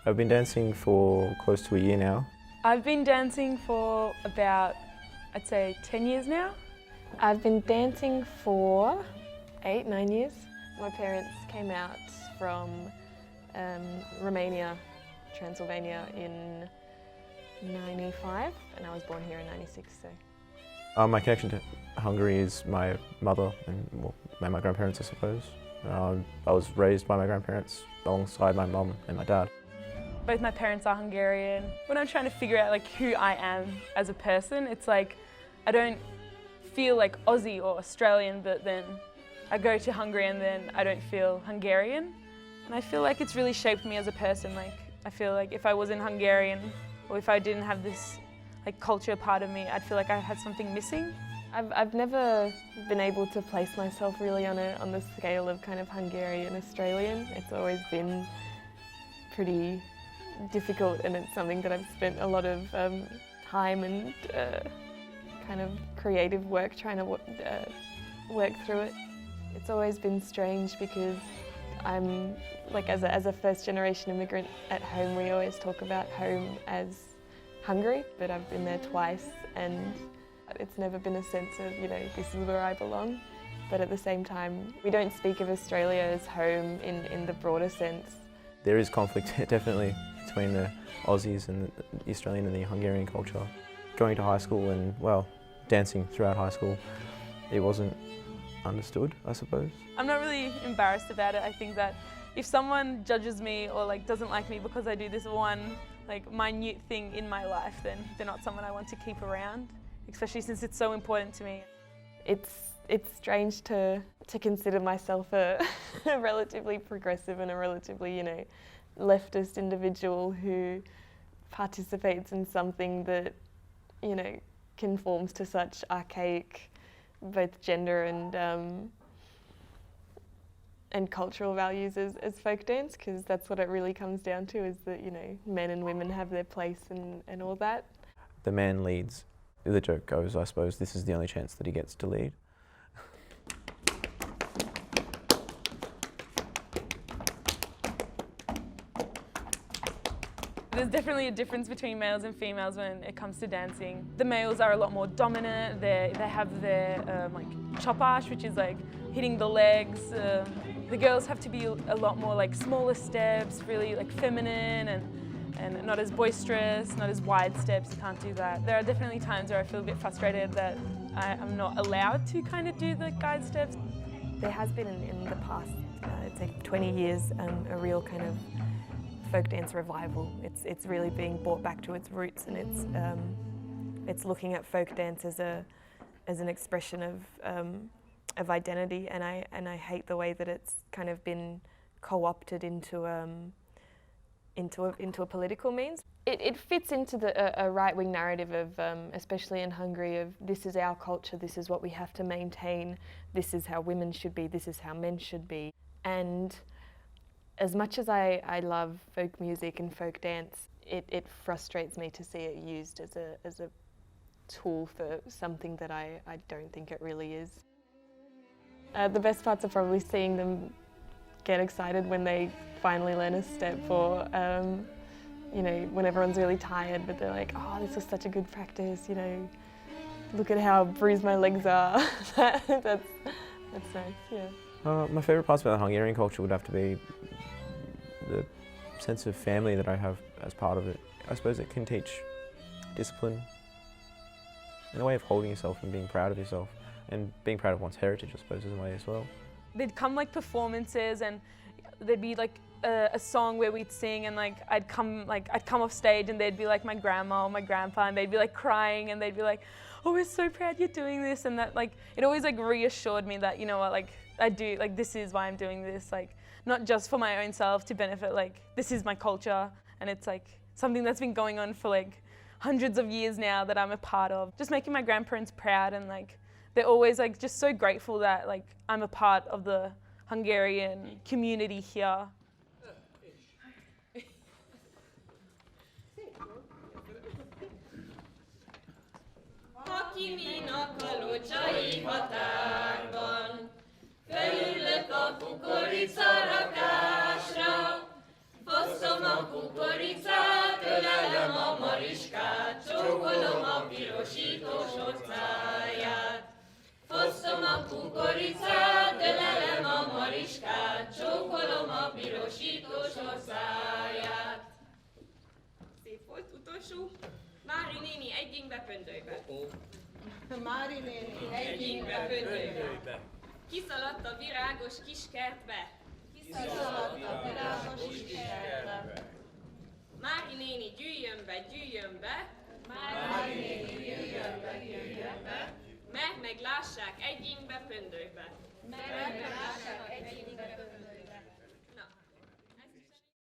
I've been dancing for close to a year now. I've been dancing for about, I'd say, 10 years now. I've been dancing for 8, 9 years. My parents came out from Romania, Transylvania in 95, and I was born here in 96. So. My connection to Hungary is my mother and my grandparents, I suppose. I was raised by my grandparents alongside my mum and my dad. Both my parents are Hungarian. When I'm trying to figure out like who I am as a person, it's like I don't feel like Aussie or Australian, but then I go to Hungary and then I don't feel Hungarian. And I feel like it's really shaped me as a person. Like I feel like if I wasn't Hungarian or if I didn't have this like culture part of me, I'd feel like I had something missing. I've never been able to place myself really on the scale of kind of Hungarian Australian. It's always been pretty difficult, and it's something that I've spent a lot of time and kind of creative work trying to work through it. It's always been strange because I'm like as a first generation immigrant at home, we always talk about home as Hungary, but I've been there twice and it's never been a sense of, you know, this is where I belong. But at the same time, we don't speak of Australia as home in the broader sense. There is conflict definitely between the Aussies and the Australian and the Hungarian culture. Going to high school and, well, dancing throughout high school, it wasn't understood, I suppose. I'm not really embarrassed about it. I think that if someone judges me or like doesn't like me because I do this one like minute thing in my life, then they're not someone I want to keep around, especially since it's so important to me. It's strange to consider myself a relatively progressive and a relatively, you know, leftist individual who participates in something that, you know, conforms to such archaic both gender and cultural values as folk dance, because that's what it really comes down to, is that, you know, men and women have their place and all that. The man leads. The joke goes, I suppose, this is the only chance that he gets to lead. There's definitely a difference between males and females when it comes to dancing. The males are a lot more dominant. They have their like chopash, which is like hitting the legs. The girls have to be a lot more like smaller steps, really like feminine and not as boisterous, not as wide steps. You can't do that. There are definitely times where I feel a bit frustrated that I'm not allowed to kind of do the guide steps. There has been in the past, I'd say 20 years, a real kind of folk dance revival. It's really being brought back to its roots, and it's looking at folk dance as an expression of identity, and I hate the way that it's kind of been co-opted into a political means. It fits into a right-wing narrative of, especially in Hungary, of this is our culture, this is what we have to maintain, this is how women should be, this is how men should be. And as much as I love folk music and folk dance, it frustrates me to see it used as a tool for something that I don't think it really is. The best parts are probably seeing them get excited when they finally learn a step, or you know, when everyone's really tired but they're like, oh, this was such a good practice, you know, look at how bruised my legs are. That's nice, yeah. My favourite parts about the Hungarian culture would have to be the sense of family that I have as part of it. I suppose it can teach discipline and a way of holding yourself and being proud of yourself, and being proud of one's heritage, I suppose, is a way as well. They'd come like performances, and there'd be like a song where we'd sing, and like I'd come off stage and they'd be like my grandma or my grandpa, and they'd be like crying, and they'd be like, oh, we're so proud you're doing this, and that like it always like reassured me that, you know what, like I do, like this is why I'm doing this, like not just for my own self to benefit, like this is my culture, and it's like something that's been going on for like hundreds of years now that I'm a part of. Just making my grandparents proud, and like they're always like just so grateful that like I'm a part of the Hungarian community here. Akiminak a locsai határban, felülök a kukoricarakásra, foszom a kukoricát, ölelem a Mariskát, csókolom a pirosítós orcáját. Fosztom a kukoricát, ölelem a Mariskát, csókolom a pirosítós orcáját. Szép volt, utolsó. Mári néni, együnk be pöndölybe. Mári néni, Együnk be pöndölybe. Kiszaladt a virágos kis kertbe. kiszaladt a virágos kiskertbe. Mári néni, gyűjjön be, gyűjjön be. Mári néni, jöjjön be, jöjjön be. Mert meglássák együnkbe pöndölybe. Mert